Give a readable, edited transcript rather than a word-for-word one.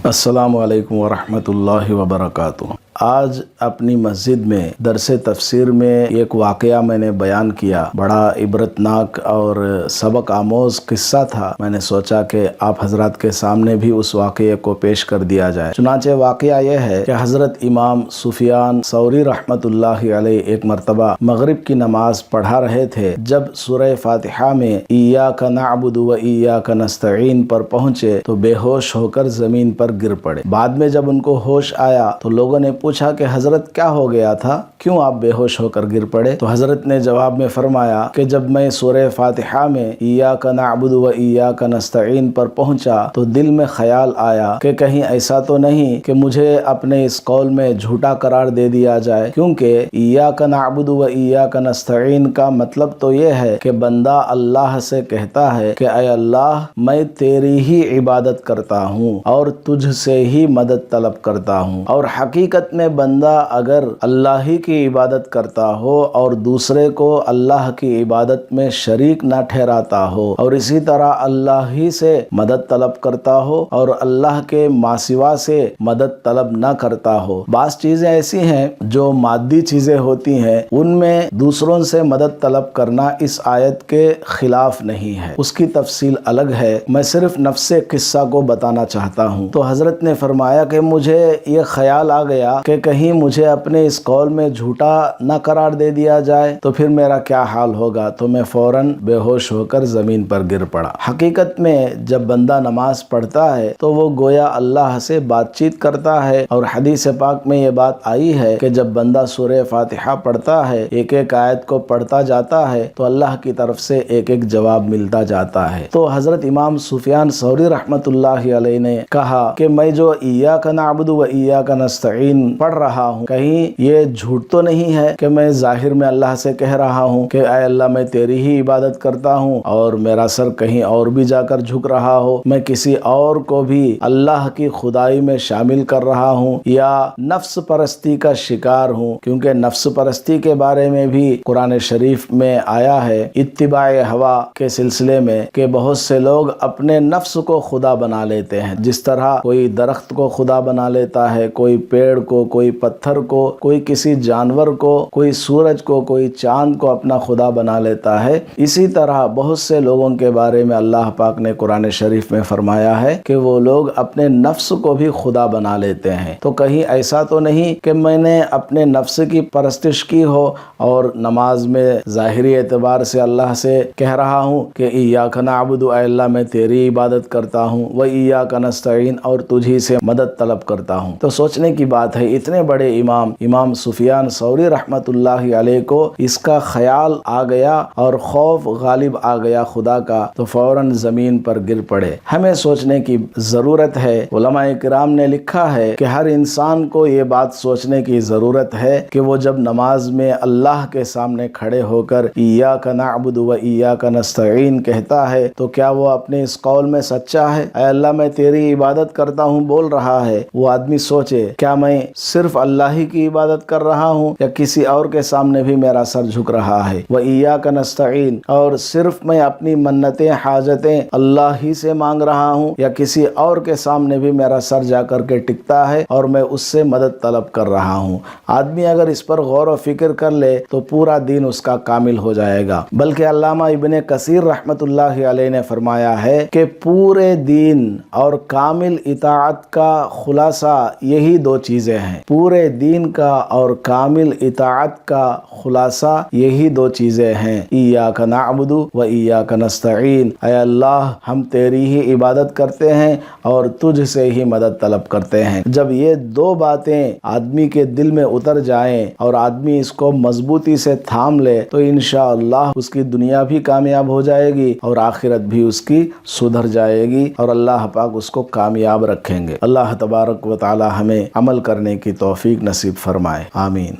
السلام علیکم ورحمۃ اللہ وبرکاتہ۔ آج اپنی مسجد میں درس تفسیر میں ایک واقعہ میں نے بیان کیا، بڑا عبرتناک اور سبق آموز قصہ تھا۔ میں نے سوچا کہ آپ حضرات کے سامنے بھی اس واقعے کو پیش کر دیا جائے۔ چنانچہ واقعہ یہ ہے کہ حضرت امام سفیان ثوری رحمۃ اللہ علیہ ایک مرتبہ مغرب کی نماز پڑھا رہے تھے، جب سورہ فاتحہ میں ایاک نعبد و ایاک نستعین پر پہنچے تو بے ہوش ہو کر زمین پر گر پڑے۔ بعد میں جب ان کو ہوش آیا تو لوگوں نے پوچھا کہ حضرت کیا ہو گیا تھا، کیوں آپ بے ہوش ہو کر گر پڑے؟ تو حضرت نے جواب میں فرمایا کہ جب میں سورہ فاتحہ میں ایاک نعبد و ایاک نستعین پر پہنچا تو دل میں خیال آیا کہ کہیں ایسا تو نہیں کہ مجھے اپنے اس قول میں جھوٹا قرار دے دیا جائے، کیونکہ ایاک نعبد و ایاک نستعین کا مطلب تو یہ ہے کہ بندہ اللہ سے کہتا ہے کہ اے اللہ، میں تیری ہی عبادت کرتا ہوں اور تجھ سے ہی مدد طلب کرتا ہوں، اور حقیقت میں بندہ اگر اللہ ہی کی عبادت کرتا ہو اور دوسرے کو اللہ کی عبادت میں شریک نہ ٹھہراتا ہو، اور اسی طرح اللہ ہی سے مدد طلب کرتا ہو اور اللہ کے ماسوا سے مدد طلب نہ کرتا ہو۔ بعض چیزیں ایسی ہیں جو مادی چیزیں ہوتی ہیں، ان میں دوسروں سے مدد طلب کرنا اس آیت کے خلاف نہیں ہے، اس کی تفصیل الگ ہے۔ میں صرف نفس قصہ کو بتانا چاہتا ہوں۔ تو حضرت نے فرمایا کہ مجھے یہ خیال آ گیا کہ کہیں مجھے اپنے اس قول میں جھوٹا نہ قرار دے دیا جائے تو پھر میرا کیا حال ہوگا، تو میں فوراً بے ہوش ہو کر زمین پر گر پڑا۔ حقیقت میں جب بندہ نماز پڑھتا ہے تو وہ گویا اللہ سے بات چیت کرتا ہے، اور حدیث پاک میں یہ بات آئی ہے کہ جب بندہ سورہ فاتحہ پڑھتا ہے، ایک ایک آیت کو پڑھتا جاتا ہے تو اللہ کی طرف سے ایک ایک جواب ملتا جاتا ہے۔ تو حضرت امام سفیان ثوری رحمۃ اللہ علیہ نے کہا کہ میں جو ایاک نعبد و ایاک نستعین پڑھ رہا ہوں، کہیں یہ جھوٹ تو نہیں ہے کہ میں ظاہر میں اللہ سے کہہ رہا ہوں کہ اے اللہ، میں تیری ہی عبادت کرتا ہوں اور میرا سر کہیں اور بھی جا کر جھک رہا ہو، میں کسی اور کو بھی اللہ کی خدائی میں شامل کر رہا ہوں، یا نفس پرستی کا شکار ہوں، کیونکہ نفس پرستی کے بارے میں بھی قرآن شریف میں آیا ہے اتباع ہوا کے سلسلے میں کہ بہت سے لوگ اپنے نفس کو خدا بنا لیتے ہیں، جس طرح کوئی درخت کو خدا بنا لیتا ہے، کوئی پیڑ کو، کوئی پتھر کو، کوئی کسی جانور کو، کوئی سورج کو، کوئی چاند کو اپنا خدا بنا لیتا ہے۔ اسی طرح بہت سے لوگوں کے بارے میں اللہ پاک نے قرآن شریف میں فرمایا ہے کہ وہ لوگ اپنے نفس کو بھی خدا بنا لیتے ہیں۔ تو کہیں ایسا تو نہیں کہ میں نے اپنے نفس کی پرستش کی ہو اور نماز میں ظاہری اعتبار سے اللہ سے کہہ رہا ہوں کہ ایاک نعبد، اے اللہ میں تیری عبادت کرتا ہوں، و ایاک نستعین، اور تجھی سے مدد طلب کرتا ہوں۔ تو سوچنے کی بات ہے، اتنے بڑے امام سفیان ثوری رحمۃ اللہ علیہ کو اس کا خیال آ گیا اور خوف غالب آ گیا خدا کا، تو فوراً زمین پر گر پڑے۔ ہمیں سوچنے کی ضرورت ہے۔ علماء کرام نے لکھا ہے کہ ہر انسان کو یہ بات سوچنے کی ضرورت ہے کہ وہ جب نماز میں اللہ کے سامنے کھڑے ہو کر ایاک نعبد و ایاک نستعین کہتا ہے تو کیا وہ اپنے اس قول میں سچا ہے؟ اے اللہ میں تیری عبادت کرتا ہوں بول رہا ہے، وہ آدمی سوچے کیا میں صرف اللہ ہی کی عبادت کر رہا ہوں یا کسی اور کے سامنے بھی میرا سر جھک رہا ہے؟ وَإِيَّاكَ نَسْتَعِينُ، اور صرف میں اپنی منتیں حاجتیں اللہ ہی سے مانگ رہا ہوں یا کسی اور کے سامنے بھی میرا سر جا کر کے ٹکتا ہے اور میں اس سے مدد طلب کر رہا ہوں؟ آدمی اگر اس پر غور و فکر کر لے تو پورا دین اس کا کامل ہو جائے گا۔ بلکہ علامہ ابن کثیر رحمۃ اللہ علیہ نے فرمایا ہے کہ پورے دین اور کامل اطاعت کا خلاصہ یہی دو چیزیں ہیں۔ پورے دین کا اور کامل اطاعت کا خلاصہ یہی دو چیزیں ہیں، ایاک نعبد و ایاک نستعین، اے اللہ ہم تیری ہی عبادت کرتے ہیں اور تجھ سے ہی مدد طلب کرتے ہیں۔ جب یہ دو باتیں آدمی کے دل میں اتر جائیں اور آدمی اس کو مضبوطی سے تھام لے تو انشاءاللہ اس کی دنیا بھی کامیاب ہو جائے گی اور آخرت بھی اس کی سدھر جائے گی، اور اللہ پاک اس کو کامیاب رکھیں گے۔ اللہ تبارک و تعالی ہمیں عمل کرنے کی توفیق نصیب فرمائے، آمین۔